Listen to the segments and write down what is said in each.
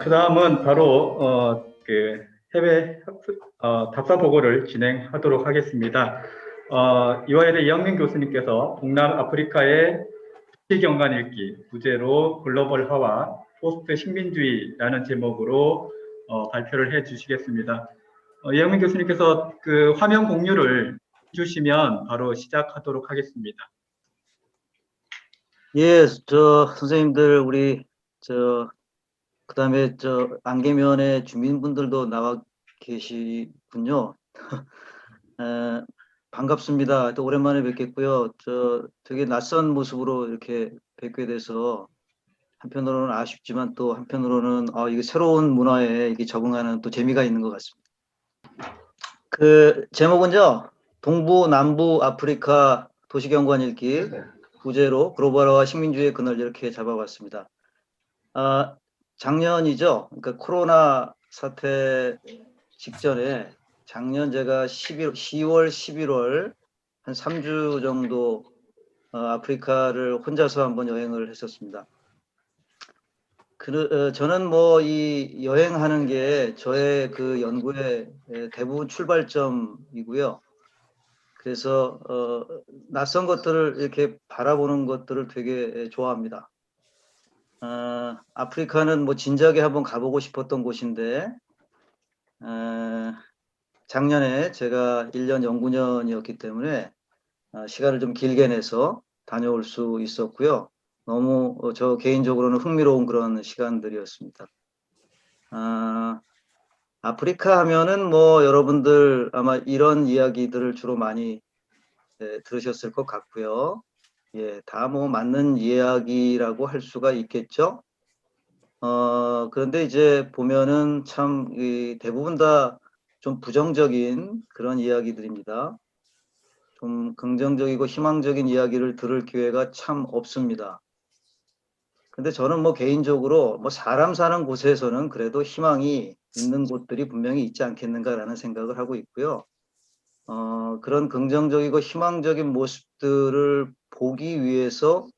그다음은 바로 해외 답사 보고를 진행하도록 하겠습니다. 이화여대 이영민 교수님께서 동남아프리카의 국제경관 읽기 부제로 글로벌화와 포스트 식민주의라는 제목으로 발표를 해주시겠습니다. 이영민 교수님께서 그 화면 공유를 해주시면 바로 시작하도록 하겠습니다. 예, 선생님들, 그다음에 안개면의 주민분들도 나와 계시군요. 반갑습니다. 또 오랜만에 뵙겠고요. 되게 낯선 모습으로 이렇게 뵙게 돼서 한편으로는 아쉽지만 또 한편으로는 이게 새로운 문화에 이게 적응하는 또 재미가 있는 것 같습니다. 그 제목은요, 동부 남부 아프리카 도시경관 읽기 부제로 글로벌화와 식민주의의 그늘 이렇게 잡아봤습니다. 작년이죠. 그러니까 코로나 사태 직전에 작년 제가 10월, 11월 한 3주 정도 아프리카를 혼자서 한번 여행을 했었습니다. 저는 뭐 이 여행하는 게 저의 그 연구의 대부분 출발점이고요. 그래서 낯선 것들을 이렇게 바라보는 것들을 되게 좋아합니다. 아프리카는 뭐 진작에 한번 가보고 싶었던 곳인데 작년에 제가 1년 연구년이었기 때문에 시간을 좀 길게 내서 다녀올 수 있었고요. 너무 저 개인적으로는 흥미로운 그런 시간들이었습니다. 아프리카 하면은 뭐 여러분들 아마 이런 이야기들을 주로 많이 들으셨을 것 같고요. 예, 다 뭐 맞는 이야기라고 할 수가 있겠죠. 그런데 이제 보면은 참 대부분 다 좀 부정적인 그런 이야기들입니다. 좀 긍정적이고 희망적인 이야기를 들을 기회가 참 없습니다. 근데 저는 뭐 개인적으로 뭐 사람 사는 곳에서는 그래도 희망이 있는 곳들이 분명히 있지 않겠는가라는 생각을 하고 있고요. 그런 긍정적이고 희망적인 모습들을 보기 위해서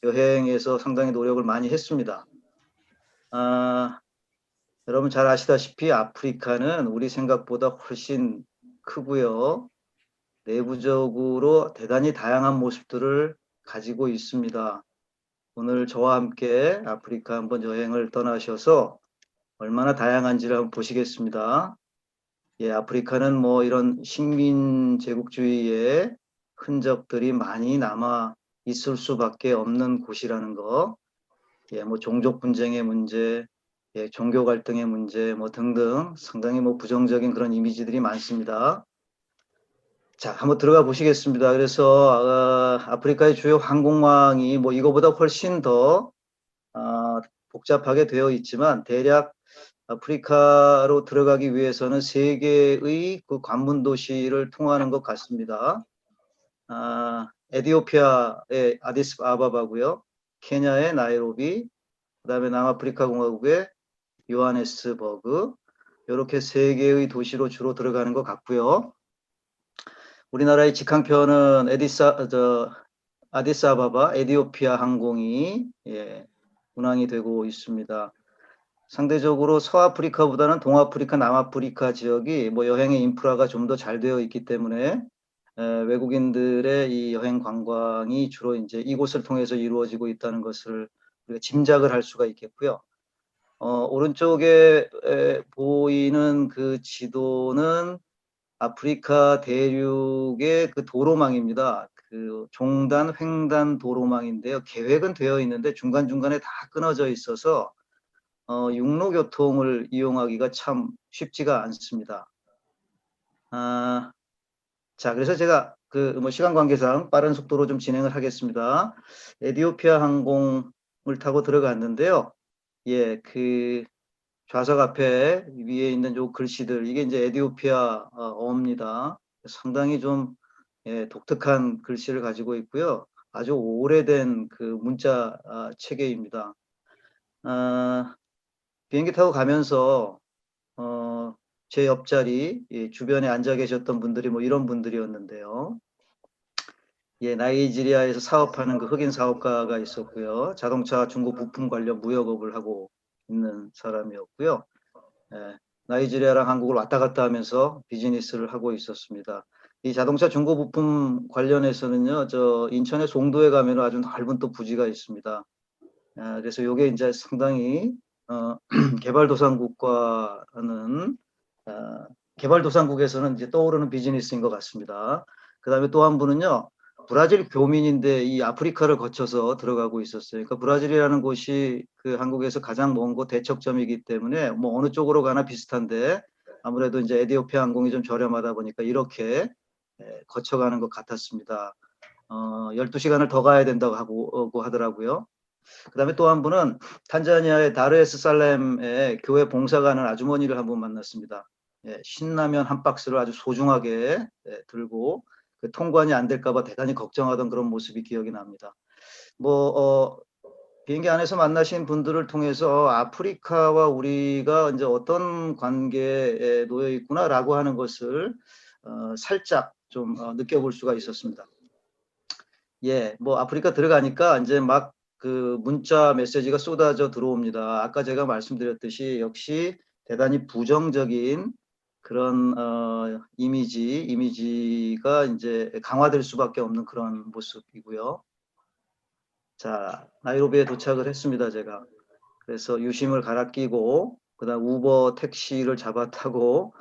여행에서 상당히 노력을 많이 했습니다. 여러분 잘 아시다시피 아프리카는 우리 생각보다 훨씬 크고요. 내부적으로 대단히 다양한 모습들을 가지고 있습니다. 오늘 저와 함께 아프리카 한번 여행을 떠나셔서 얼마나 다양한지를 한번 보시겠습니다. 예, 아프리카는 뭐 이런 식민 제국주의의 흔적들이 많이 남아 있을 수밖에 없는 곳이라는 거. 예, 뭐 종족 분쟁의 문제, 예, 종교 갈등의 문제 뭐 등등 상당히 뭐 부정적인 그런 이미지들이 많습니다. 자, 한번 들어가 보시겠습니다. 그래서 아프리카의 주요 항공망이 뭐 이거보다 훨씬 더 복잡하게 되어 있지만 대략 아프리카로 들어가기 위해서는 세 개의 그 관문 도시를 통하는 것 같습니다. 에티오피아의 아디스아바바고요, 케냐의 나이로비, 그다음에 남아프리카 공화국의 요하네스버그, 이렇게 세 개의 도시로 주로 들어가는 것 같고요. 우리나라의 직항편은 아디스아바바 에티오피아 항공이 운항이 되고 있습니다. 상대적으로 서아프리카보다는 동아프리카, 남아프리카 지역이 뭐 여행의 인프라가 좀 더 잘 되어 있기 때문에 외국인들의 이 여행 관광이 주로 이제 이곳을 통해서 이루어지고 있다는 것을 우리가 짐작을 할 수가 있겠고요. 오른쪽에 보이는 그 지도는 아프리카 대륙의 그 도로망입니다. 그 종단, 횡단 도로망인데요. 계획은 되어 있는데 중간중간에 다 끊어져 있어서 육로 교통을 이용하기가 참 쉽지가 않습니다. 자, 그래서 제가 뭐 시간 관계상 빠른 속도로 좀 진행을 하겠습니다. 에티오피아 항공을 타고 들어갔는데요. 예, 그 좌석 앞에 위에 있는 요 글씨들, 이게 이제 에티오피아 어입니다. 상당히 좀 독특한 글씨를 가지고 있고요. 아주 오래된 그 문자 체계입니다. 비행기 타고 가면서 제 옆자리 주변에 앉아 계셨던 분들이 뭐 이런 분들이었는데요. 예, 나이지리아에서 사업하는 그 흑인 사업가가 있었고요. 자동차 중고 부품 관련 무역업을 하고 있는 사람이었고요. 예, 나이지리아랑 한국을 왔다 갔다 하면서 비즈니스를 하고 있었습니다. 이 자동차 중고 부품 관련해서는요, 저 인천의 송도에 가면 아주 넓은 또 부지가 있습니다. 그래서 이게 이제 상당히 개발도상국과는 개발도상국에서는 이제 떠오르는 비즈니스인 것 같습니다. 그다음에 또 한 분은요, 브라질 교민인데 이 아프리카를 거쳐서 들어가고 있었어요. 그러니까 브라질이라는 곳이 그 한국에서 가장 먼 곳 대척점이기 때문에 뭐 어느 쪽으로 가나 비슷한데 아무래도 이제 에티오피아 항공이 좀 저렴하다 보니까 이렇게 거쳐가는 것 같았습니다. 12시간을 더 가야 된다고 하고 하더라고요. 그다음에 또 한 분은 탄자니아의 다르에스살렘의 교회 봉사가는 아주머니를 한 분 만났습니다. 신라면 한 박스를 아주 소중하게 들고 그 통관이 안 될까 봐 대단히 걱정하던 그런 모습이 기억이 납니다. 뭐 비행기 안에서 만나신 분들을 통해서 아프리카와 우리가 이제 어떤 관계에 놓여 있구나라고 하는 것을 살짝 좀 느껴볼 수가 있었습니다. 뭐 아프리카 들어가니까 이제 막 그 문자 메시지가 쏟아져 들어옵니다. 아까 제가 말씀드렸듯이 역시 대단히 부정적인 그런 이미지가 이제 강화될 수밖에 없는 그런 모습이고요. 자, 나이로비에 도착을 했습니다, 제가. 그래서 유심을 갈아 끼고 그다음 우버 택시를 잡아 타고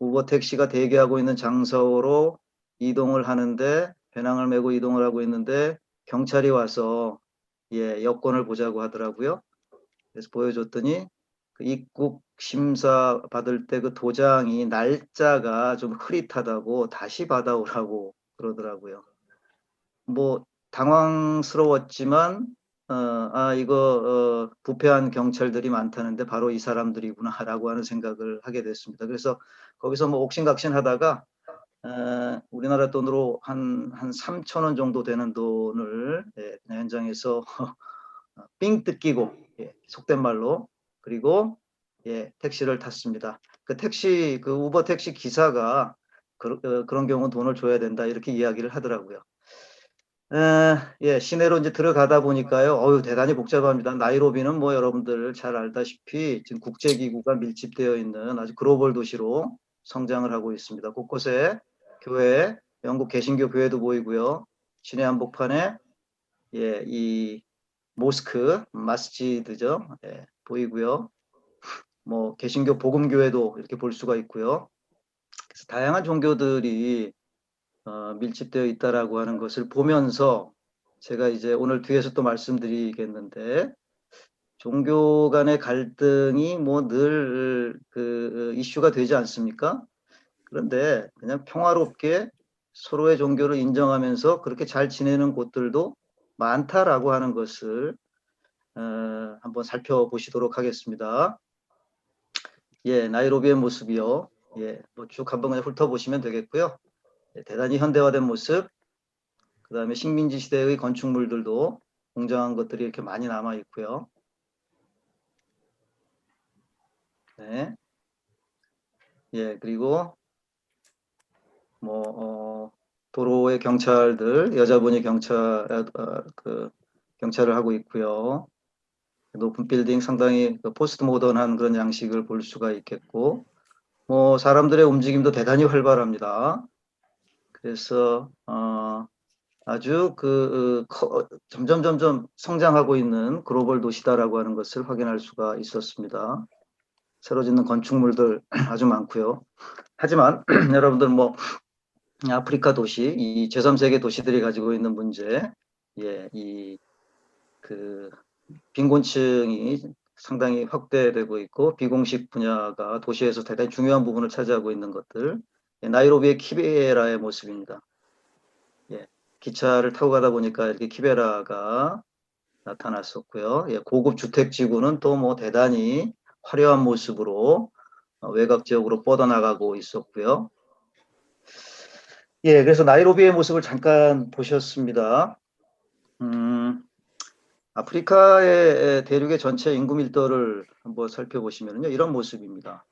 우버 택시가 대기하고 있는 장소로 이동을 하는데 배낭을 메고 이동을 하고 있는데 경찰이 와서 여권을 보자고 하더라고요. 그래서 보여줬더니 그 입국 심사 받을 때 그 도장이 날짜가 좀 흐릿하다고 다시 받아오라고 그러더라고요. 뭐 당황스러웠지만 이거 부패한 경찰들이 많다는데 바로 이 사람들이구나라고 하는 생각을 하게 됐습니다. 그래서 거기서 뭐 옥신각신하다가 우리나라 돈으로 한 3천 원 정도 되는 돈을 그냥 현장에서 삥 뜯기고 속된 말로 그리고 택시를 탔습니다. 그 우버 택시 기사가 그런 경우는 돈을 줘야 된다 이렇게 이야기를 하더라고요. 시내로 이제 들어가다 보니까요. 대단히 복잡합니다. 나이로비는 뭐 여러분들 잘 알다시피 지금 국제기구가 밀집되어 있는 아주 글로벌 도시로 성장을 하고 있습니다. 곳곳에 교회, 영국 개신교 교회도 보이고요. 시내 한복판에 이 모스크, 마스지드죠. 보이고요. 뭐 개신교 복음교회도 이렇게 볼 수가 있고요. 그래서 다양한 종교들이 밀집되어 있다라고 하는 것을 보면서 제가 이제 오늘 뒤에서 또 말씀드리겠는데 종교 간의 갈등이 뭐 늘 그 이슈가 되지 않습니까? 그런데 그냥 평화롭게 서로의 종교를 인정하면서 그렇게 잘 지내는 곳들도 많다라고 하는 것을 한번 살펴보시도록 하겠습니다. 나이로비의 모습이요. 뭐 쭉 한번 그냥 훑어보시면 되겠고요. 대단히 현대화된 모습, 그 다음에 식민지 시대의 건축물들도 웅장한 것들이 이렇게 많이 남아 있고요. 네. 그리고 뭐 도로의 경찰들, 여자분이 경찰을 하고 있고요. 높은 빌딩 상당히 포스트 모던한 그런 양식을 볼 수가 있겠고, 뭐 사람들의 움직임도 대단히 활발합니다. 그래서 아주 점점 성장하고 있는 글로벌 도시다라고 하는 것을 확인할 수가 있었습니다. 새로 짓는 건축물들 아주 많고요. 하지만 여러분들 뭐 아프리카 도시, 이 제3세계 도시들이 가지고 있는 문제, 그 빈곤층이 상당히 확대되고 있고 비공식 분야가 도시에서 대단히 중요한 부분을 차지하고 있는 것들, 나이로비의 키베라의 모습입니다. 기차를 타고 가다 보니까 이렇게 키베라가 나타났었고요. 고급 주택지구는 또 뭐 대단히 화려한 모습으로 외곽 지역으로 뻗어나가고 있었고요. 그래서 나이로비의 모습을 잠깐 보셨습니다. 아프리카의 대륙의 전체 인구 밀도를 한번 살펴보시면요, 이런 모습입니다.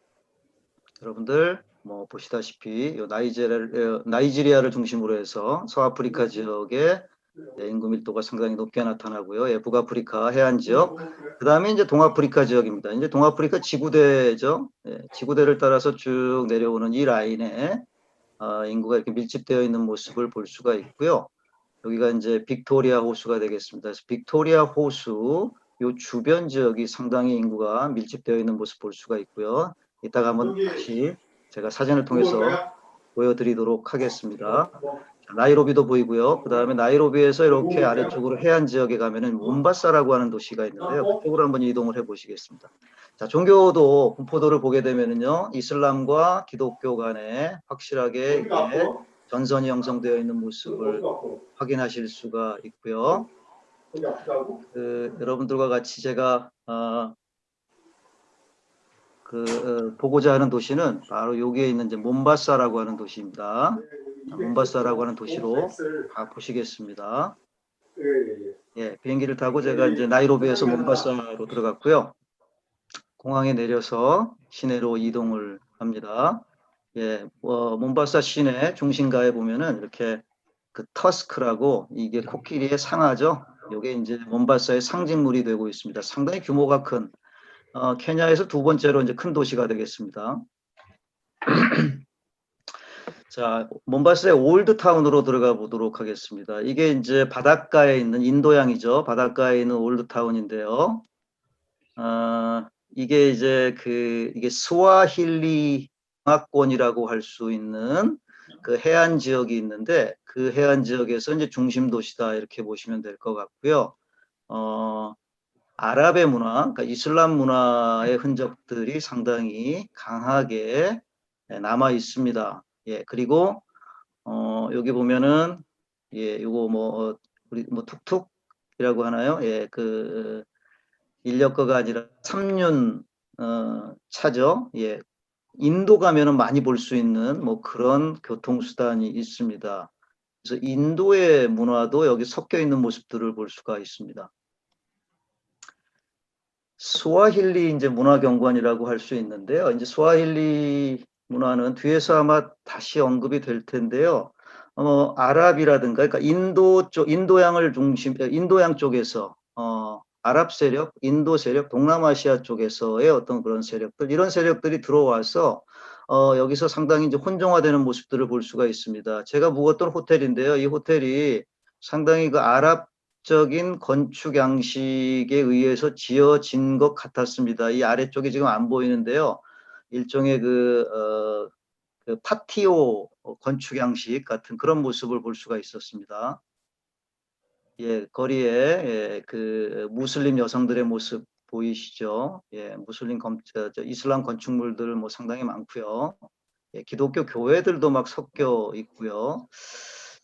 여러분들 뭐 보시다시피 나이지리아를 중심으로 해서 서아프리카 지역의 인구 밀도가 상당히 높게 나타나고요. 예, 북아프리카 해안 지역. 그 다음에 이제 동아프리카 지역입니다. 이제 동아프리카 지구대죠. 예, 지구대를 따라서 쭉 내려오는 이 라인에 인구가 이렇게 밀집되어 있는 모습을 볼 수가 있고요. 여기가 이제 빅토리아 호수가 되겠습니다. 그래서 빅토리아 호수 요 주변 지역이 상당히 인구가 밀집되어 있는 모습 볼 수가 있고요. 이따가 한번 다시 제가 사진을 통해서 보여드리도록 하겠습니다. 나이로비도 보이고요. 그 다음에 나이로비에서 이렇게 아래쪽으로 해안 지역에 가면은 몬바사라고 하는 도시가 있는데요. 그쪽으로 한번 이동을 해 보시겠습니다. 자, 종교도 분포도를 보게 되면은요, 이슬람과 기독교 간에 확실하게 이게 전선이 형성되어 있는 모습을 확인하실 수가 있고요. 여러분들과 같이 제가 보고자 하는 도시는 바로 여기에 있는 이제 몬바사라고 하는 도시입니다. 몬바사라고 하는 도시로 보시겠습니다. 예, 비행기를 타고 제가 이제 나이로비에서 몬바사로 들어갔고요. 공항에 내려서 시내로 이동을 합니다. 예, 몬바사 시내 중심가에 보면은 이렇게 그 터스크라고 이게 코끼리의 상아죠. 이게 이제 몬바사의 상징물이 되고 있습니다. 상당히 규모가 큰 케냐에서 두 번째로 이제 큰 도시가 되겠습니다. 자, 몬바사의 올드타운으로 들어가 보도록 하겠습니다. 이게 이제 바닷가에 있는 인도양이죠. 바닷가에 있는 올드타운인데요. 이게 이제 이게 스와힐리 정화권이라고 할 수 있는 그 해안 지역이 있는데 그 해안 지역에서 이제 중심 도시다 이렇게 보시면 될 것 같고요. 아랍의 문화, 그러니까 이슬람 문화의 흔적들이 상당히 강하게 남아 있습니다. 예, 그리고 여기 보면은 예, 요거 뭐 우리 뭐 툭툭이라고 하나요? 예, 인력거가 아니라 삼륜 차죠. 예, 인도 가면은 많이 볼 수 있는 뭐 그런 교통수단이 있습니다. 그래서 인도의 문화도 여기 섞여 있는 모습들을 볼 수가 있습니다. 스와힐리 이제 문화경관이라고 할 수 있는데요. 이제 스와힐리 문화는 뒤에서 아마 다시 언급이 될 텐데요. 아랍이라든가, 그러니까 인도양 쪽에서, 아랍 세력, 인도 세력, 동남아시아 쪽에서의 어떤 그런 세력들, 이런 세력들이 들어와서, 여기서 상당히 이제 혼종화되는 모습들을 볼 수가 있습니다. 제가 묵었던 호텔인데요. 이 호텔이 상당히 그 아랍적인 건축 양식에 의해서 지어진 것 같았습니다. 이 아래쪽이 지금 안 보이는데요. 일종의 그 파티오 건축 양식 같은 그런 모습을 볼 수가 있었습니다. 예, 거리에 그 무슬림 여성들의 모습 보이시죠? 예, 이슬람 건축물들 뭐 상당히 많고요. 예, 기독교 교회들도 막 섞여 있고요.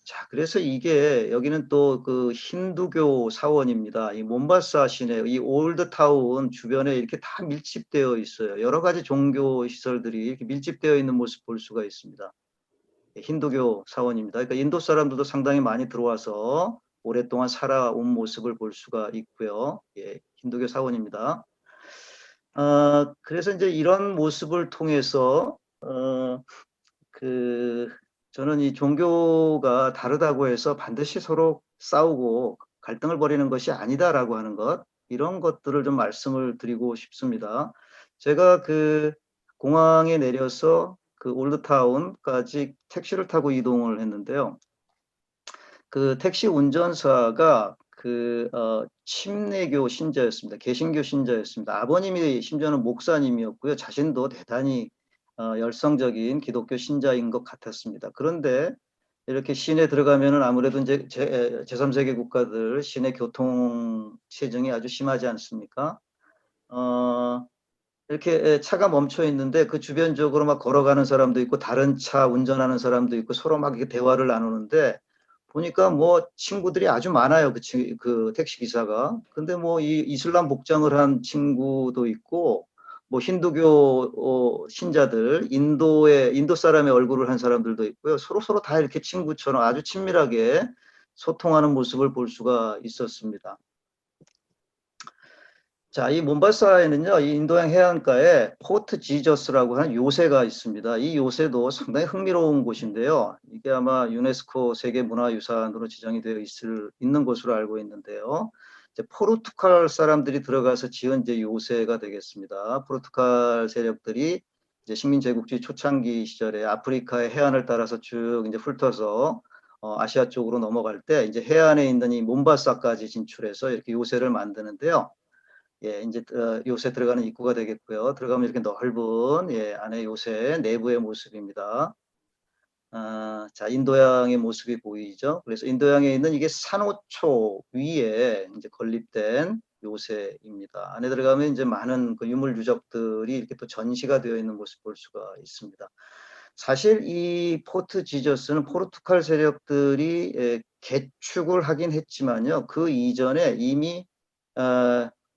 자, 그래서 이게 여기는 또 그 힌두교 사원입니다. 이 몬바사 시내, 이 올드타운 주변에 이렇게 다 밀집되어 있어요. 여러 가지 종교 시설들이 이렇게 밀집되어 있는 모습 볼 수가 있습니다. 예, 힌두교 사원입니다. 그러니까 인도 사람들도 상당히 많이 들어와서 오랫동안 살아온 모습을 볼 수가 있고요. 예, 힌두교 사원입니다. 그래서 이제 이런 모습을 통해서 저는 이 종교가 다르다고 해서 반드시 서로 싸우고 갈등을 벌이는 것이 아니다라고 하는 것, 이런 것들을 좀 말씀을 드리고 싶습니다. 제가 그 공항에 내려서 그 올드타운까지 택시를 타고 이동을 했는데요. 그 택시 운전사가 침례교 신자였습니다. 개신교 신자였습니다. 아버님이 심지어는 목사님이었고요. 자신도 대단히 열성적인 기독교 신자인 것 같았습니다. 그런데 이렇게 시내 들어가면은 아무래도 이제 제3세계 국가들 시내 교통 체증이 아주 심하지 않습니까? 이렇게 차가 멈춰 있는데 그 주변적으로 막 걸어가는 사람도 있고 다른 차 운전하는 사람도 있고 서로 막 이렇게 대화를 나누는데 보니까 뭐 친구들이 아주 많아요. 그 택시 기사가. 근데 뭐 이 이슬람 복장을 한 친구도 있고 뭐 힌두교 신자들, 인도 사람의 얼굴을 한 사람들도 있고요. 서로 다 이렇게 친구처럼 아주 친밀하게 소통하는 모습을 볼 수가 있었습니다. 자, 이 몬바사에는요, 이 인도양 해안가에 포트 지저스라고 하는 요새가 있습니다. 이 요새도 상당히 흥미로운 곳인데요. 이게 아마 유네스코 세계문화유산으로 지정이 되어 있는 곳으로 알고 있는데요. 이제 포르투갈 사람들이 들어가서 지은 이제 요새가 되겠습니다. 포르투갈 세력들이 이제 식민제국주의 초창기 시절에 아프리카의 해안을 따라서 쭉 이제 훑어서 아시아 쪽으로 넘어갈 때 이제 해안에 있는 이 몬바사까지 진출해서 이렇게 요새를 만드는데요. 예, 이제 요새 들어가는 입구가 되겠고요. 들어가면 이렇게 넓은 안에 요새 내부의 모습입니다. 자, 인도양의 모습이 보이죠. 그래서 인도양에 있는 이게 산호초 위에 이제 건립된 요새입니다. 안에 들어가면 이제 많은 그 유물 유적들이 이렇게 또 전시가 되어 있는 모습 볼 수가 있습니다. 사실 이 포트 지저스는 포르투갈 세력들이 개축을 하긴 했지만요. 그 이전에 이미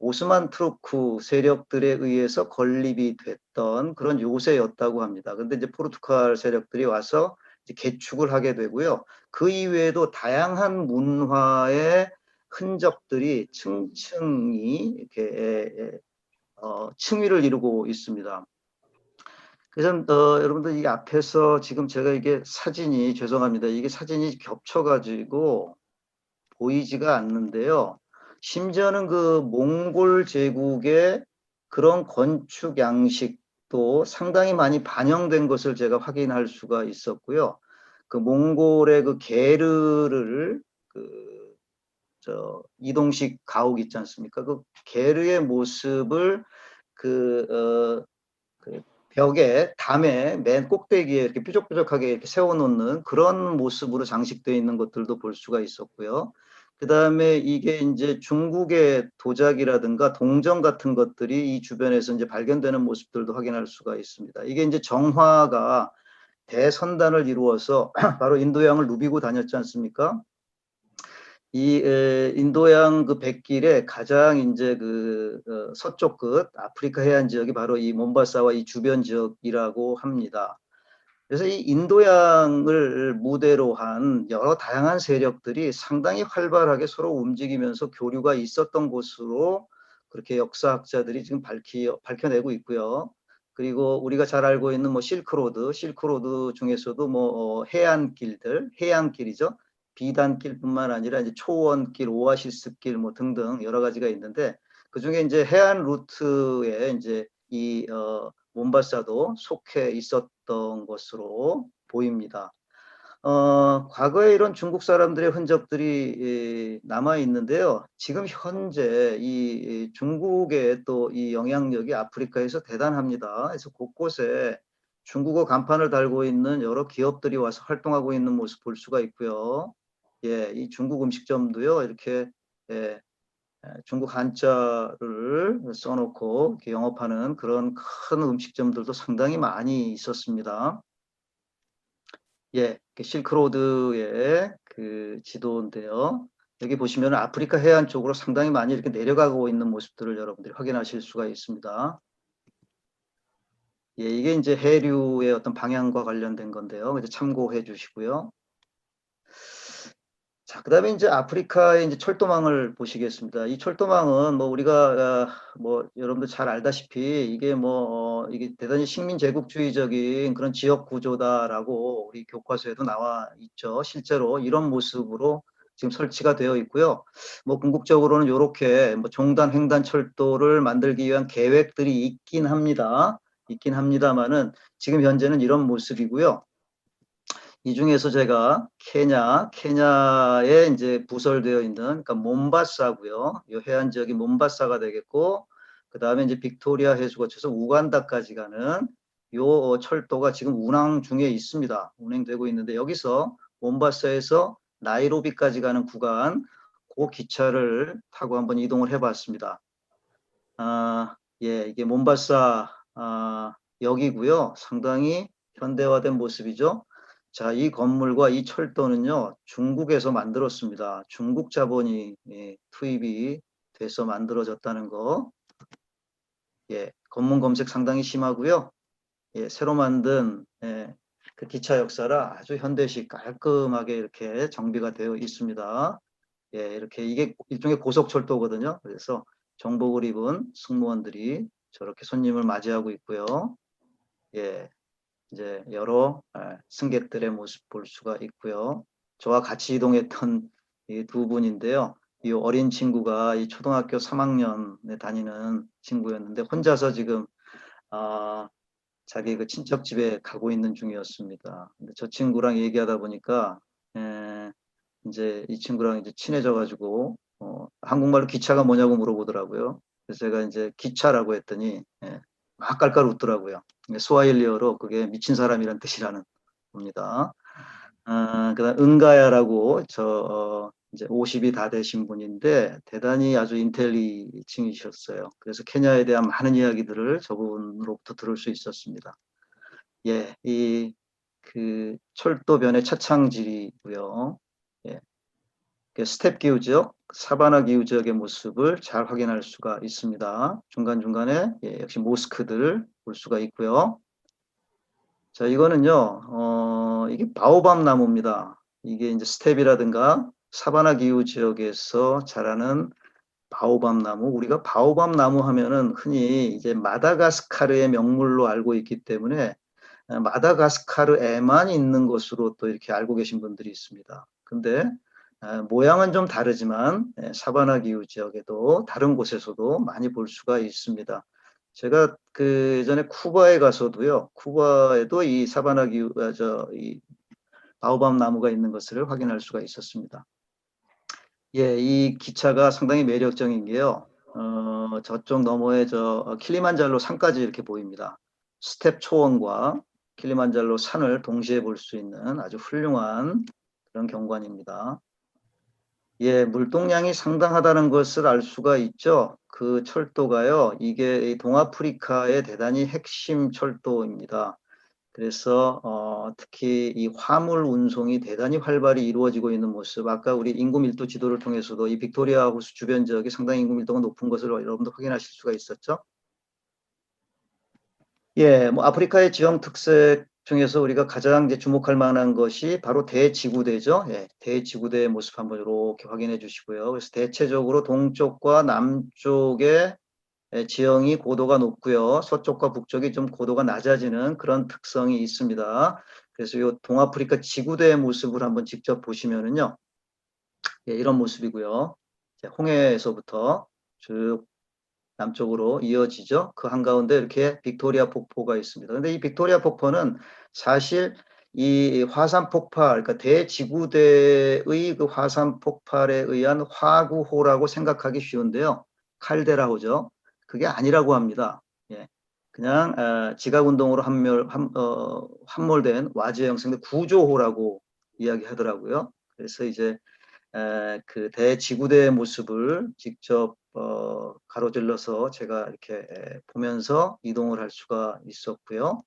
오스만 투르크 세력들에 의해서 건립이 됐던 그런 요새였다고 합니다. 근데 이제 포르투갈 세력들이 와서 이제 개축을 하게 되고요. 그 이외에도 다양한 문화의 흔적들이 층층이 이렇게 층위를 이루고 있습니다. 그래서 여러분들 이 앞에서 지금 제가 이게 사진이 죄송합니다. 이게 사진이 겹쳐가지고 보이지가 않는데요. 심지어는 그 몽골 제국의 그런 건축 양식도 상당히 많이 반영된 것을 제가 확인할 수가 있었고요. 그 몽골의 그 게르를 이동식 가옥 있지 않습니까? 그 게르의 모습을 그, 그 벽에 담에 맨 꼭대기에 이렇게 뾰족뾰족하게 이렇게 세워놓는 그런 모습으로 장식되어 있는 것들도 볼 수가 있었고요. 그 다음에 이게 이제 중국의 도자기라든가 동전 같은 것들이 이 주변에서 이제 발견되는 모습들도 확인할 수가 있습니다. 이게 이제 정화가 대선단을 이루어서 바로 인도양을 누비고 다녔지 않습니까? 이 인도양 그 백길의 가장 이제 그 서쪽 끝 아프리카 해안 지역이 바로 이 몬바사와 이 주변 지역이라고 합니다. 그래서 이 인도양을 무대로 한 여러 다양한 세력들이 상당히 활발하게 서로 움직이면서 교류가 있었던 곳으로 그렇게 역사학자들이 지금 밝혀내고 있고요. 그리고 우리가 잘 알고 있는 뭐 실크로드 중에서도 뭐 해안길이죠. 비단길뿐만 아니라 이제 초원길, 오아시스길 뭐 등등 여러 가지가 있는데 그 중에 이제 해안 루트에 이제 이 몬바사도 속해 있었던 것으로 보입니다. 과거에 이런 중국 사람들의 흔적들이 남아 있는데요. 지금 현재 이 중국의 또 이 영향력이 아프리카에서 대단합니다. 그래서 곳곳에 중국어 간판을 달고 있는 여러 기업들이 와서 활동하고 있는 모습 볼 수가 있고요. 예, 이 중국 음식점도요, 이렇게 예, 중국 한자를 써놓고 이렇게 영업하는 그런 큰 음식점들도 상당히 많이 있었습니다. 예, 실크로드의 그 지도인데요. 여기 보시면 아프리카 해안 쪽으로 상당히 많이 이렇게 내려가고 있는 모습들을 여러분들이 확인하실 수가 있습니다. 예, 이게 이제 해류의 어떤 방향과 관련된 건데요. 이제 참고해 주시고요. 자, 그다음에 이제 아프리카의 이제 철도망을 보시겠습니다. 이 철도망은 뭐 우리가 뭐 여러분들 잘 알다시피 이게 뭐 이게 대단히 식민 제국주의적인 그런 지역 구조다라고 우리 교과서에도 나와 있죠. 실제로 이런 모습으로 지금 설치가 되어 있고요. 뭐 궁극적으로는 이렇게 뭐 종단 횡단 철도를 만들기 위한 계획들이 있긴 합니다. 있긴 합니다만은 지금 현재는 이런 모습이고요. 이 중에서 제가 케냐에 이제 부설되어 있는, 그러니까 몬바사고요. 이 해안 지역이 몬바사가 되겠고, 그 다음에 이제 빅토리아 해수 거쳐서 우간다까지 가는 요 철도가 지금 운항 중에 있습니다. 운행되고 있는데 여기서 몬바사에서 나이로비까지 가는 구간, 그 기차를 타고 한번 이동을 해봤습니다. 예, 이게 몬바사 역이고요. 상당히 현대화된 모습이죠. 자, 이 건물과 이 철도는요, 중국에서 만들었습니다. 중국 자본이 투입이 돼서 만들어졌다는 거. 예, 검문 검색 상당히 심하고요. 예, 새로 만든 그 기차 역사라 아주 현대식 깔끔하게 이렇게 정비가 되어 있습니다. 예, 이렇게 이게 일종의 고속철도거든요. 그래서 정복을 입은 승무원들이 저렇게 손님을 맞이하고 있고요. 예, 이제 여러 승객들의 모습 볼 수가 있고요. 저와 같이 이동했던 이 두 분인데요. 이 어린 친구가 이 초등학교 3학년에 다니는 친구였는데 혼자서 지금 자기 그 친척 집에 가고 있는 중이었습니다. 근데 저 친구랑 얘기하다 보니까 이제 이 친구랑 이제 친해져가지고 한국말로 기차가 뭐냐고 물어보더라고요. 그래서 제가 이제 기차라고 했더니 막 깔깔 웃더라고요. 스와힐리어로 그게 미친 사람이란 뜻이라는 겁니다. 그다음 은가야라고 이제 50이 다 되신 분인데 대단히 아주 인텔리층이셨어요. 그래서 케냐에 대한 많은 이야기들을 저분으로부터 들을 수 있었습니다. 예, 이 그 철도변의 차창질이고요. 예, 그 스텝 기후 지역, 사바나 기후 지역의 모습을 잘 확인할 수가 있습니다. 중간중간에 역시 모스크들을 볼 수가 있고요. 자, 이거는요, 이게 바오밤 나무입니다. 이게 이제 스텝이라든가 사바나 기후 지역에서 자라는 바오밤 나무. 우리가 바오밤 나무 하면은 흔히 이제 마다가스카르의 명물로 알고 있기 때문에 마다가스카르에만 있는 것으로 또 이렇게 알고 계신 분들이 있습니다. 근데 모양은 좀 다르지만 사바나 기후 지역에도 다른 곳에서도 많이 볼 수가 있습니다. 제가 그 예전에 쿠바에 가서도요, 쿠바에도 이 사바나 기후, 이 바오밤 나무가 있는 것을 확인할 수가 있었습니다. 예, 이 기차가 상당히 매력적인 게요, 저쪽 너머에 킬리만자로 산까지 이렇게 보입니다. 스텝 초원과 킬리만자로 산을 동시에 볼 수 있는 아주 훌륭한 그런 경관입니다. 예, 물동량이 상당하다는 것을 알 수가 있죠. 그 철도가요, 이게 동아프리카의 대단히 핵심 철도입니다. 그래서 특히 이 화물 운송이 대단히 활발히 이루어지고 있는 모습, 아까 우리 인구 밀도 지도를 통해서도 이 빅토리아 호수 주변 지역이 상당히 인구 밀도가 높은 것을 여러분도 확인하실 수가 있었죠. 예, 뭐 아프리카의 지형 특색 중에서 우리가 가장 이제 주목할 만한 것이 바로 대지구대죠. 예, 대지구대의 모습 한번 이렇게 확인해 주시고요. 그래서 대체적으로 동쪽과 남쪽의 지형이 고도가 높고요. 서쪽과 북쪽이 좀 고도가 낮아지는 그런 특성이 있습니다. 그래서 이 동아프리카 지구대의 모습을 한번 직접 보시면은요. 예, 이런 모습이고요. 홍해에서부터 쭉 남쪽으로 이어지죠. 그 한가운데 이렇게 빅토리아 폭포가 있습니다. 그런데 이 빅토리아 폭포는 사실 이 화산 폭발, 그러니까 대지구대의 그 화산 폭발에 의한 화구호라고 생각하기 쉬운데요. 칼데라호죠. 그게 아니라고 합니다. 예. 그냥 지각 운동으로 함몰된 와제 형성된 구조호라고 이야기하더라고요. 그래서 이제 그 대지구대의 모습을 직접 가로질러서 제가 이렇게 보면서 이동을 할 수가 있었고요.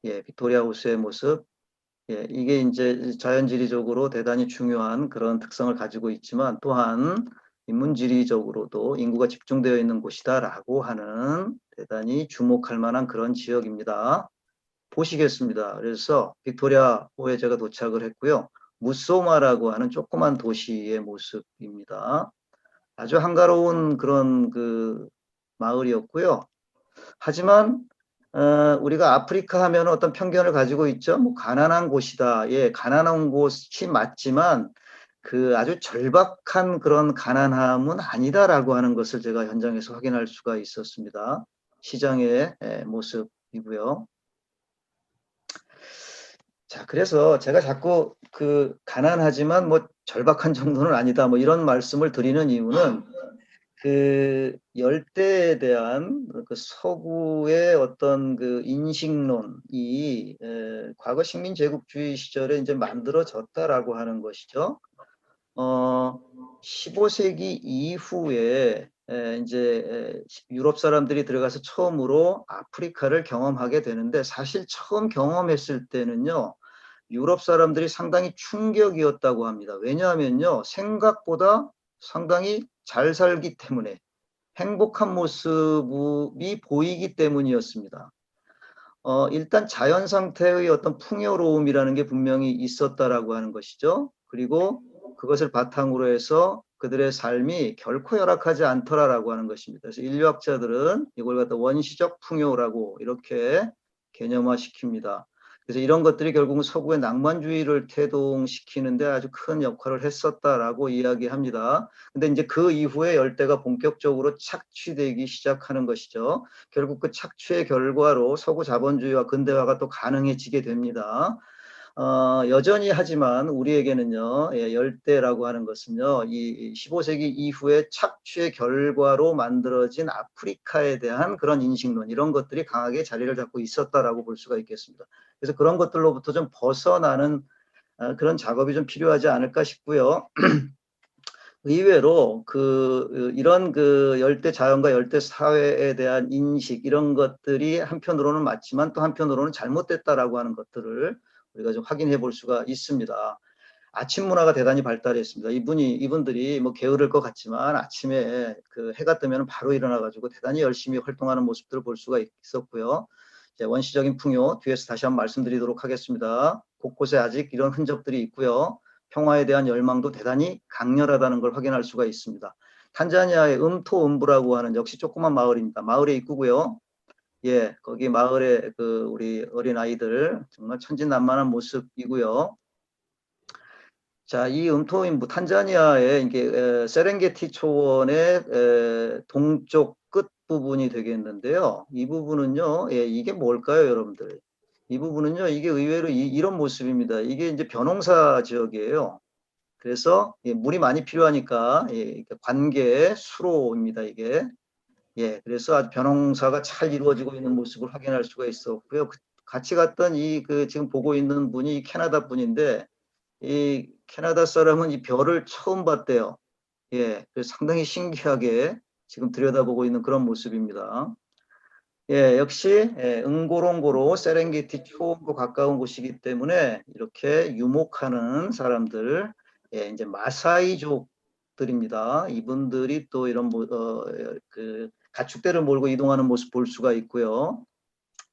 예, 빅토리아 호수의 모습. 예, 이게 이제 자연지리적으로 대단히 중요한 그런 특성을 가지고 있지만 또한 인문지리적으로도 인구가 집중되어 있는 곳이다라고 하는 대단히 주목할 만한 그런 지역입니다. 보시겠습니다. 그래서 빅토리아 호에 제가 도착을 했고요. 무소마라고 하는 조그만 도시의 모습입니다. 아주 한가로운 그런 그 마을이었고요. 하지만 우리가 아프리카 하면 어떤 편견을 가지고 있죠. 뭐 가난한 곳이다. 예, 가난한 곳이 맞지만 그 아주 절박한 그런 가난함은 아니다라고 하는 것을 제가 현장에서 확인할 수가 있었습니다. 시장의 모습이고요. 자, 그래서 제가 자꾸 그 가난하지만 뭐 절박한 정도는 아니다. 뭐 이런 말씀을 드리는 이유는 그 열대에 대한 그 서구의 어떤 그 인식론이 과거 식민 제국주의 시절에 이제 만들어졌다라고 하는 것이죠. 15세기 이후에 이제 유럽 사람들이 들어가서 처음으로 아프리카를 경험하게 되는데 사실 처음 경험했을 때는요. 유럽 사람들이 상당히 충격이었다고 합니다. 왜냐하면요. 생각보다 상당히 잘 살기 때문에 행복한 모습이 보이기 때문이었습니다. 일단 자연 상태의 어떤 풍요로움이라는 게 분명히 있었다라고 하는 것이죠. 그리고 그것을 바탕으로 해서 그들의 삶이 결코 열악하지 않더라라고 하는 것입니다. 그래서 인류학자들은 이걸 갖다 원시적 풍요라고 이렇게 개념화시킵니다. 그래서 이런 것들이 결국은 서구의 낭만주의를 태동시키는데 아주 큰 역할을 했었다라고 이야기합니다. 근데 이제 그 이후에 열대가 본격적으로 착취되기 시작하는 것이죠. 결국 그 착취의 결과로 서구 자본주의와 근대화가 또 가능해지게 됩니다. 여전히 하지만 우리에게는요, 열대라고 하는 것은요, 이 15세기 이후에 착취의 결과로 만들어진 아프리카에 대한 그런 인식론, 이런 것들이 강하게 자리를 잡고 있었다라고 볼 수가 있겠습니다. 그래서 그런 것들로부터 좀 벗어나는 그런 작업이 좀 필요하지 않을까 싶고요. 의외로 이런 열대 자연과 열대 사회에 대한 인식, 이런 것들이 한편으로는 맞지만 또 한편으로는 잘못됐다라고 하는 것들을 우리가 좀 확인해 볼 수가 있습니다. 아침 문화가 대단히 발달했습니다. 이분들이 뭐 게으를 것 같지만 아침에 그 해가 뜨면 바로 일어나가지고 대단히 열심히 활동하는 모습들을 볼 수가 있었고요. 원시적인 풍요 뒤에서 다시 한번 말씀드리도록 하겠습니다. 곳곳에 아직 이런 흔적들이 있고요. 평화에 대한 열망도 대단히 강렬하다는 걸 확인할 수가 있습니다. 탄자니아의 음토음부라고 하는 역시 조그만 마을입니다. 마을의 입구고요. 예, 거기 마을에 우리 어린 아이들 정말 천진난만한 모습이고요. 자, 이 음토인부 탄자니아의 이게 세렝게티 초원의 동쪽 끝 부분이 되겠는데요. 이 부분은요, 예, 이게 뭘까요, 여러분들? 이 부분은요, 이게 의외로 이런 모습입니다. 이게 이제 벼농사 지역이에요. 그래서 예, 물이 많이 필요하니까 예, 관계 수로입니다, 이게. 예, 그래서 아주 벼농사가 잘 이루어지고 있는 모습을 확인할 수가 있었고요. 같이 갔던 지금 보고 있는 분이 캐나다 분인데, 이 캐나다 사람은 이 별을 처음 봤대요. 예, 그래서 상당히 신기하게 지금 들여다보고 있는 그런 모습입니다. 예, 역시 응고롱고로 세렝게티 초원과 가까운 곳이기 때문에 이렇게 유목하는 사람들, 예, 이제 마사이족들입니다. 이분들이 또 이런 가축대를 몰고 이동하는 모습 볼 수가 있고요.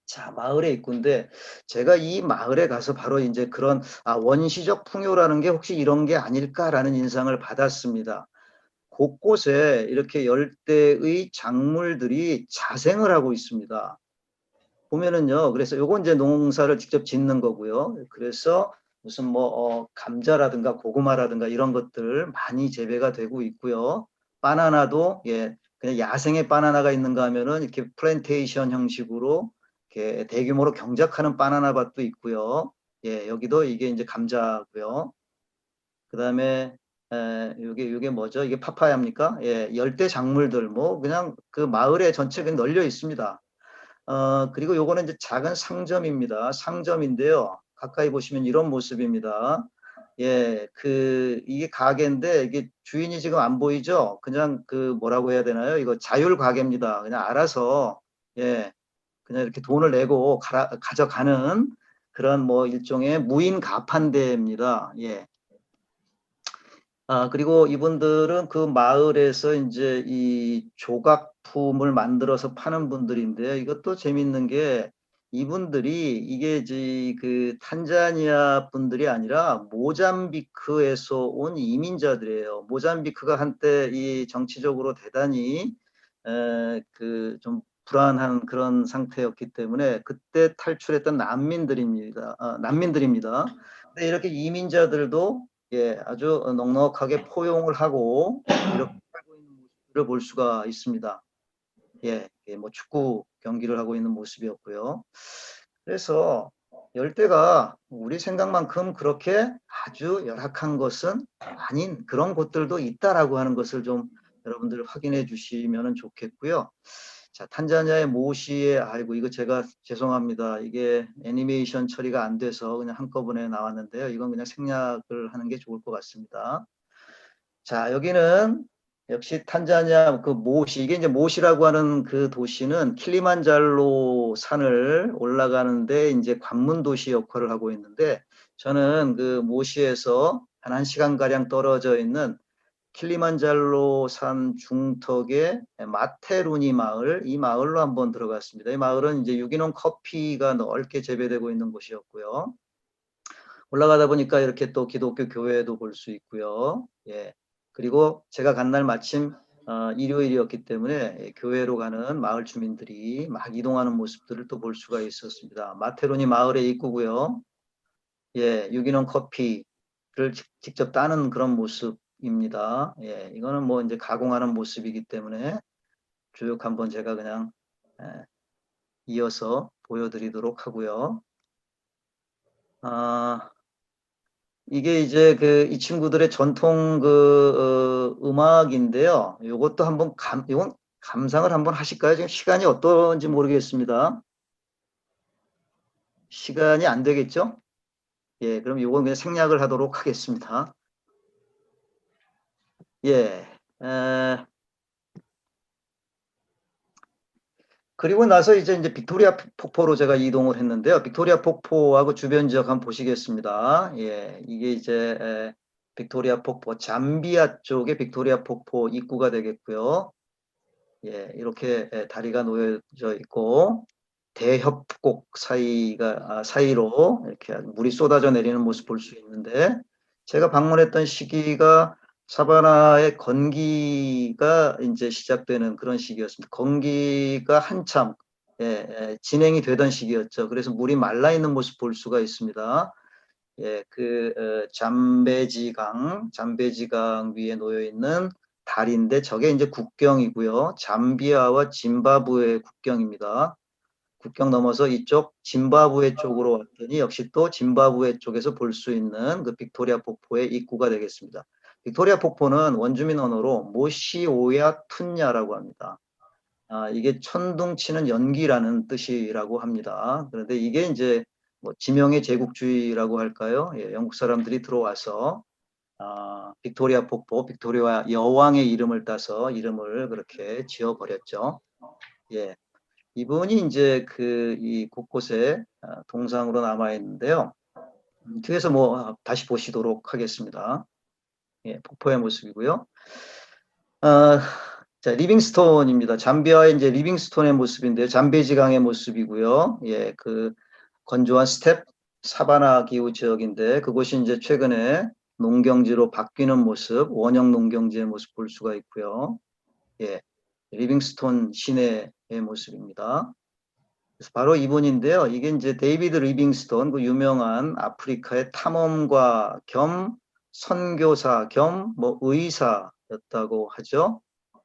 자, 마을의 입구인데 제가 이 마을에 가서 바로 이제 그런 원시적 풍요라는 게 혹시 이런 게 아닐까라는 인상을 받았습니다. 곳곳에 이렇게 열대의 작물들이 자생을 하고 있습니다. 보면은요, 그래서 요건 이제 농사를 직접 짓는 거고요. 그래서 무슨 감자라든가 고구마라든가 이런 것들 많이 재배가 되고 있고요. 바나나도 예, 그냥 야생의 바나나가 있는가 하면은 이렇게 플랜테이션 형식으로 이렇게 대규모로 경작하는 바나나 밭도 있고요. 예, 여기도 이게 이제 감자고요. 그다음에 이게 뭐죠? 이게 파파야입니까? 예, 열대 작물들 뭐 그냥 그 마을에 전체 그냥 널려 있습니다. 그리고 요거는 이제 작은 상점입니다. 상점인데요. 가까이 보시면 이런 모습입니다. 예, 이게 가게인데 이게 주인이 지금 안 보이죠? 그냥 뭐라고 해야 되나요? 이거 자율 가게입니다. 그냥 알아서 예, 그냥 이렇게 돈을 내고 가져가는 그런 뭐 일종의 무인 가판대입니다. 예. 그리고 이분들은 그 마을에서 이제 이 조각품을 만들어서 파는 분들인데 이것도 재밌는 게 이분들이 이게 이제 탄자니아 분들이 아니라 모잠비크에서 온 이민자들이에요. 모잠비크가 한때 이 정치적으로 대단히 좀 불안한 그런 상태였기 때문에 그때 탈출했던 난민들입니다. 난민들입니다. 근데 이렇게 이민자들도 예, 아주 넉넉하게 포용을 하고 이렇게 살고 있는 모습을 볼 수가 있습니다. 예, 뭐 축구 경기를 하고 있는 모습이었고요. 그래서 열대가 우리 생각만큼 그렇게 아주 열악한 것은 아닌 그런 곳들도 있다라고 하는 것을 좀 여러분들 확인해 주시면 좋겠고요. 자, 탄자니아의 모시에 아이고 이거 제가 죄송합니다. 이게 애니메이션 처리가 안 돼서 그냥 한꺼번에 나왔는데요. 이건 그냥 생략을 하는 게 좋을 것 같습니다. 자, 여기는 역시 탄자니아 모시, 이게 이제 모시라고 하는 그 도시는 킬리만자로 산을 올라가는데 이제 관문 도시 역할을 하고 있는데 저는 그 모시에서 한 1시간가량 떨어져 있는 킬리만자로 산 중턱의 마테루니 마을, 이 마을로 한번 들어갔습니다. 이 마을은 이제 유기농 커피가 넓게 재배되고 있는 곳이었고요. 올라가다 보니까 이렇게 또 기독교 교회도 볼 수 있고요. 예. 그리고 제가 간 날 마침 일요일이었기 때문에 교회로 가는 마을 주민들이 막 이동하는 모습들을 또 볼 수가 있었습니다. 마테로니 마을의 입구고요. 예, 유기농 커피를 직접 따는 그런 모습입니다. 예, 이거는 뭐 이제 가공하는 모습이기 때문에 쭉 한번 제가 그냥 이어서 보여드리도록 하고요. 이게 이제 이 친구들의 전통 음악인데요. 요것도 한번 이건 감상을 한번 하실까요? 지금 시간이 어떤지 모르겠습니다. 시간이 안 되겠죠? 예, 그럼 요건 그냥 생략을 하도록 하겠습니다. 예. 그리고 나서 이제 빅토리아 폭포로 제가 이동을 했는데요. 빅토리아 폭포하고 주변 지역 한번 보시겠습니다. 예, 이게 이제 빅토리아 폭포, 잠비아 쪽의 빅토리아 폭포 입구가 되겠고요. 예, 이렇게 다리가 놓여져 있고 대협곡 사이로 이렇게 물이 쏟아져 내리는 모습 볼 수 있는데 제가 방문했던 시기가 사바나의 건기가 이제 시작되는 그런 시기였습니다. 건기가 한참 진행이 되던 시기였죠. 그래서 물이 말라 있는 모습 볼 수가 있습니다. 예, 잠베지강 위에 놓여 있는 다리인데 저게 이제 국경이고요. 잠비아와 짐바브웨 국경입니다. 국경 넘어서 이쪽 짐바브웨 쪽으로 왔더니 역시 또 짐바브웨 쪽에서 볼 수 있는 그 빅토리아 폭포의 입구가 되겠습니다. 빅토리아 폭포는 원주민 언어로 모시오야 툰야라고 합니다. 이게 천둥치는 연기라는 뜻이라고 합니다. 그런데 이게 이제 뭐 지명의 제국주의라고 할까요? 예, 영국 사람들이 들어와서 빅토리아 폭포, 빅토리아 여왕의 이름을 따서 이름을 그렇게 지어버렸죠. 예, 이분이 이제 이 곳곳에 동상으로 남아 있는데요. 뒤에서 뭐 다시 보시도록 하겠습니다. 예, 폭포의 모습이고요. 자, 리빙스톤입니다. 잠비아의 이제 리빙스톤의 모습인데요. 잠베지강의 모습이고요. 예, 건조한 스텝 사바나 기후 지역인데 그곳이 이제 최근에 농경지로 바뀌는 모습, 원형 농경지의 모습 볼 수가 있고요. 예, 리빙스톤 시내의 모습입니다. 그래서 바로 이분인데요. 이게 이제 데이비드 리빙스톤, 그 유명한 아프리카의 탐험가 겸 선교사 겸 뭐 의사였다고 하죠.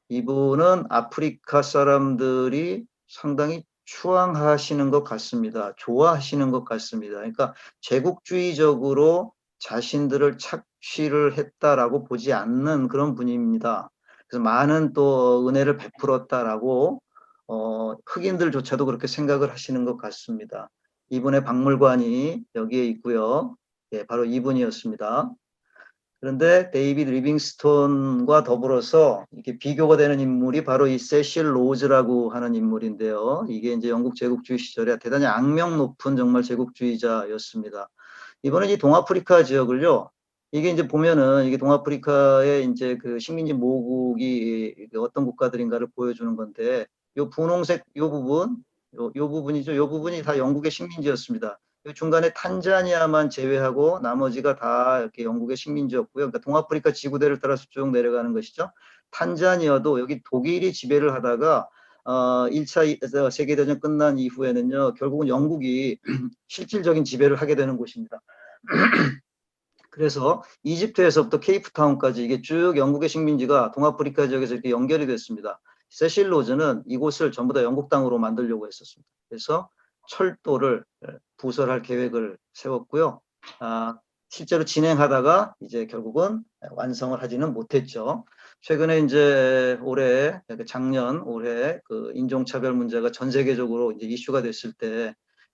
이분은 아프리카 사람들이 상당히 추앙하시는 것 같습니다. 좋아하시는 것 같습니다. 그러니까 제국주의적으로 자신들을 착취를 했다라고 보지 않는 그런 분입니다. 그래서 많은 또 은혜를 베풀었다라고 흑인들조차도 그렇게 생각을 하시는 것 같습니다. 이분의 박물관이 여기에 있고요. 예, 바로 이분이었습니다. 그런데 데이비드 리빙스톤과 더불어서 이렇게 비교가 되는 인물이 바로 이 세실 로즈라고 하는 인물인데요. 이게 이제 영국 제국주의 시절에 대단히 악명 높은 정말 제국주의자였습니다. 이번에 이 동아프리카 지역을요. 이게 이제 보면은 이게 동아프리카의 이제 식민지 모국이 어떤 국가들인가를 보여주는 건데 요 분홍색 요 부분 요 부분이죠. 요 부분이 다 영국의 식민지였습니다. 중간에 탄자니아만 제외하고 나머지가 다 이렇게 영국의 식민지였고요. 그러니까 동아프리카 지구대를 따라서 쭉 내려가는 것이죠. 탄자니아도 여기 독일이 지배를 하다가 1차 세계대전 끝난 이후에는요. 결국은 영국이 실질적인 지배를 하게 되는 곳입니다. 그래서 이집트에서부터 케이프타운까지 이게 쭉 영국의 식민지가 동아프리카 지역에서 이렇게 연결이 됐습니다. 세실 로즈는 이곳을 전부 다 영국 땅으로 만들려고 했었습니다. 그래서 철도를 부설할 계획을 세웠고요. 실제로 진행하다가 이제 결국은 완성을 하지는 못했죠. 최근에 이제 작년 올해 인종차별 문제가 전 세계적으로 이제 이슈가 됐을 때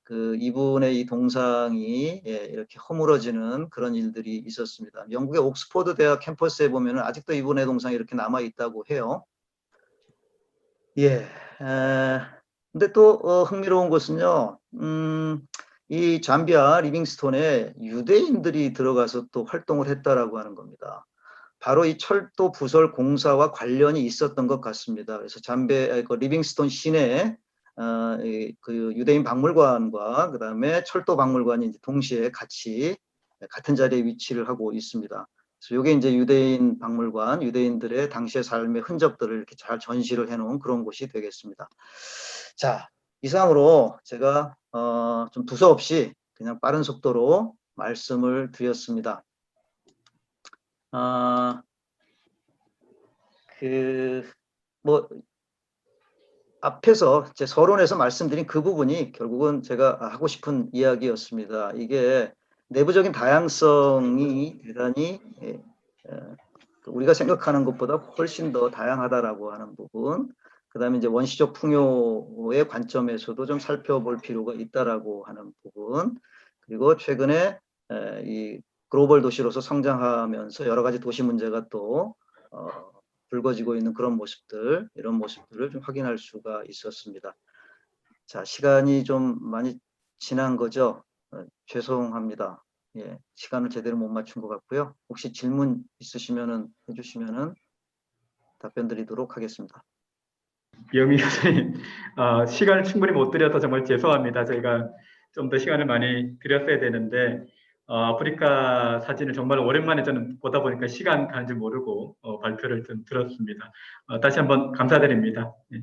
이분의 이 동상이 이렇게 허물어지는 그런 일들이 있었습니다. 영국의 옥스퍼드 대학 캠퍼스에 보면은 아직도 이분의 동상이 이렇게 남아 있다고 해요. 예. 근데 또 흥미로운 것은요. 이 잠비아 리빙스톤에 유대인들이 들어가서 또 활동을 했다라고 하는 겁니다. 바로 이 철도 부설 공사와 관련이 있었던 것 같습니다. 그래서 리빙스톤 시내에 유대인 박물관과 그다음에 철도 박물관이 동시에 같은 자리에 위치를 하고 있습니다. 그래서 이게 이제 유대인 박물관, 유대인들의 당시의 삶의 흔적들을 이렇게 잘 전시를 해놓은 그런 곳이 되겠습니다. 자, 이상으로 제가 좀 두서없이 그냥 빠른 속도로 말씀을 드렸습니다. 뭐 앞에서 제 서론에서 말씀드린 그 부분이 결국은 제가 하고 싶은 이야기였습니다. 이게 내부적인 다양성이 대단히 우리가 생각하는 것보다 훨씬 더 다양하다라고 하는 부분, 그 다음에 이제 원시적 풍요의 관점에서도 좀 살펴볼 필요가 있다라고 하는 부분, 그리고 최근에 이 글로벌 도시로서 성장하면서 여러 가지 도시 문제가 또 불거지고 있는 그런 모습들, 이런 모습들을 좀 확인할 수가 있었습니다. 자, 시간이 좀 많이 지난 거죠? 죄송합니다. 예, 시간을 제대로 못 맞춘 것 같고요. 혹시 질문 있으시면은 해주시면은 답변 드리도록 하겠습니다. 이영민 교수님, 시간을 충분히 못 드려서 정말 죄송합니다. 저희가 좀 더 시간을 많이 드렸어야 되는데, 아프리카 사진을 정말 오랜만에 저는 보다 보니까 시간 가는 줄 모르고 발표를 좀 들었습니다. 다시 한번 감사드립니다. 예.